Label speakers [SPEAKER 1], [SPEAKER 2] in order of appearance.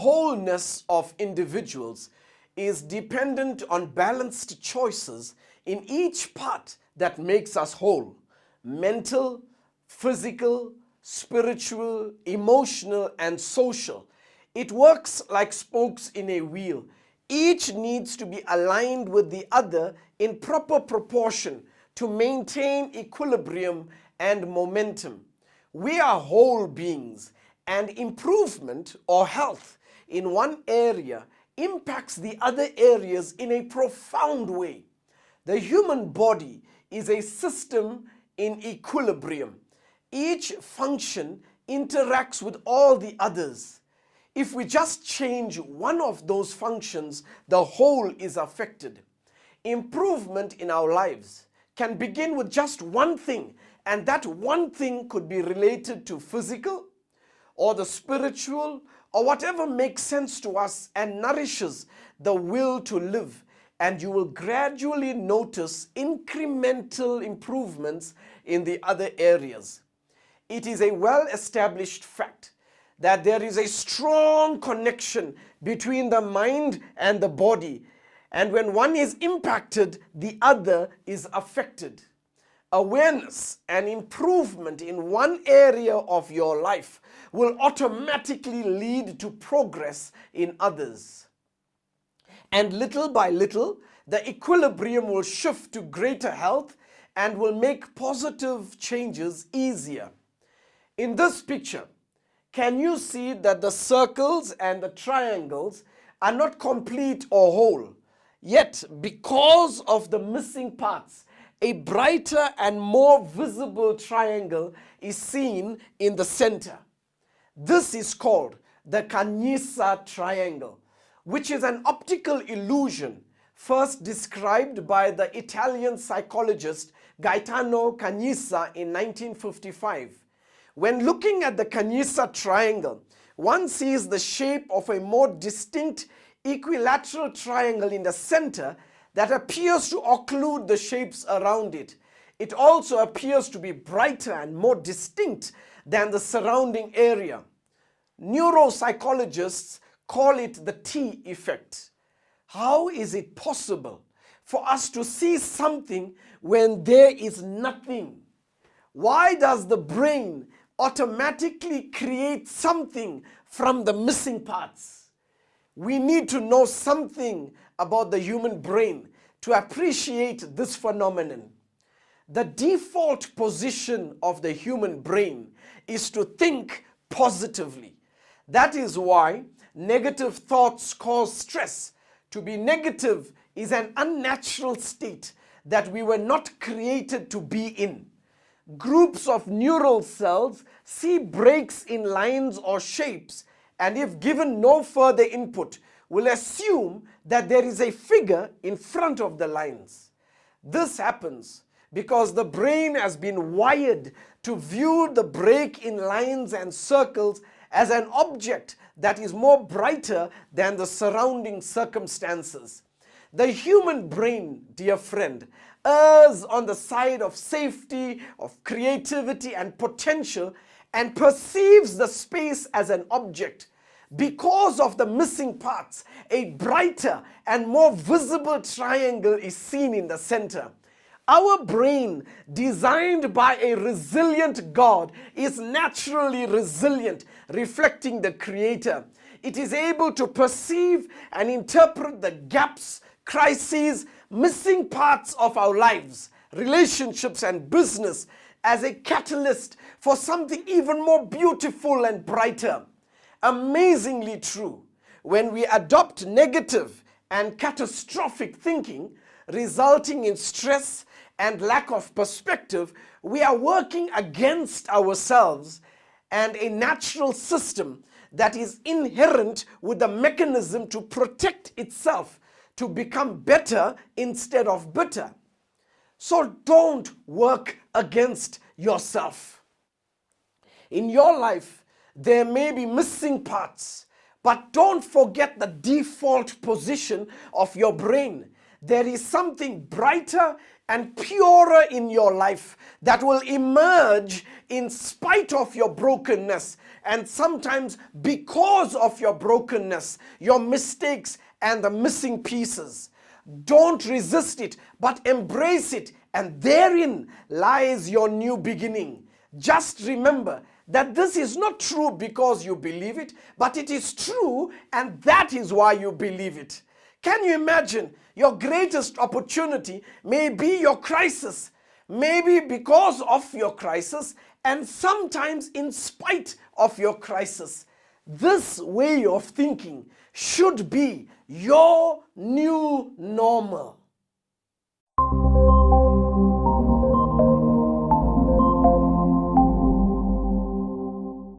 [SPEAKER 1] wholeness of individuals is dependent on balanced choices in each part that makes us whole: mental, physical, spiritual, emotional, and social. It works like spokes in a wheel. Each needs to be aligned with the other in proper proportion to maintain equilibrium and momentum. We are whole beings, and improvement or health in one area impacts the other areas in a profound way. The human body is a system in equilibrium. Each function interacts with all the others. If we just change one of those functions, the whole is affected. Improvement in our lives can begin with just one thing, and that one thing could be related to physical or the spiritual or whatever makes sense to us and nourishes the will to live. And you will gradually notice incremental improvements in the other areas. It is a well-established fact that there is a strong connection between the mind and the body, and when one is impacted, the other is affected. Awareness and improvement in one area of your life will automatically lead to progress in others. And little by little, the equilibrium will shift to greater health and will make positive changes easier. In this picture, can you see that the circles and the triangles are not complete or whole? Yet, because of the missing parts, a brighter and more visible triangle is seen in the center. This is called the Canyisa triangle, which is an optical illusion first described by the Italian psychologist Gaetano Canyisa in 1955. When looking at the Canyisa triangle, one sees the shape of a more distinct equilateral triangle in the center that appears to occlude the shapes around it. It also appears to be brighter and more distinct than the surrounding area. Neuropsychologists call it the T effect. How is it possible for us to see something when there is nothing? Why does the brain automatically create something from the missing parts? We need to know something about the human brain to appreciate this phenomenon. The default position of the human brain is to think positively. That is why negative thoughts cause stress. To be negative is an unnatural state that we were not created to be in. Groups of neural cells see breaks in lines or shapes, and if given no further input, will assume that there is a figure in front of the lines. This happens because the brain has been wired to view the break in lines and circles as an object that is more brighter than the surrounding circumstances. The human brain, dear friend, errs on the side of safety, of creativity and potential, and perceives the space as an object. Because of the missing parts, a brighter and more visible triangle is seen in the center. Our brain, designed by a resilient God, is naturally resilient, reflecting the Creator. It is able to perceive and interpret the gaps, crises, missing parts of our lives, relationships, and business as a catalyst for something even more beautiful and brighter. Amazingly true, when we adopt negative and catastrophic thinking, resulting in stress and lack of perspective, we are working against ourselves and a natural system that is inherent with the mechanism to protect itself, to become better instead of bitter. So don't work against yourself. In your life, there may be missing parts, but don't forget the default position of your brain. There is something brighter and purer in your life that will emerge in spite of your brokenness, and sometimes because of your brokenness, your mistakes, and the missing pieces. Don't resist it, but embrace it, and therein lies your new beginning. Just remember that this is not true because you believe it, but it is true, and that is why you believe it. Can you imagine? Your greatest opportunity may be your crisis, maybe because of your crisis, and sometimes in spite of your crisis. This way of thinking should be your new normal.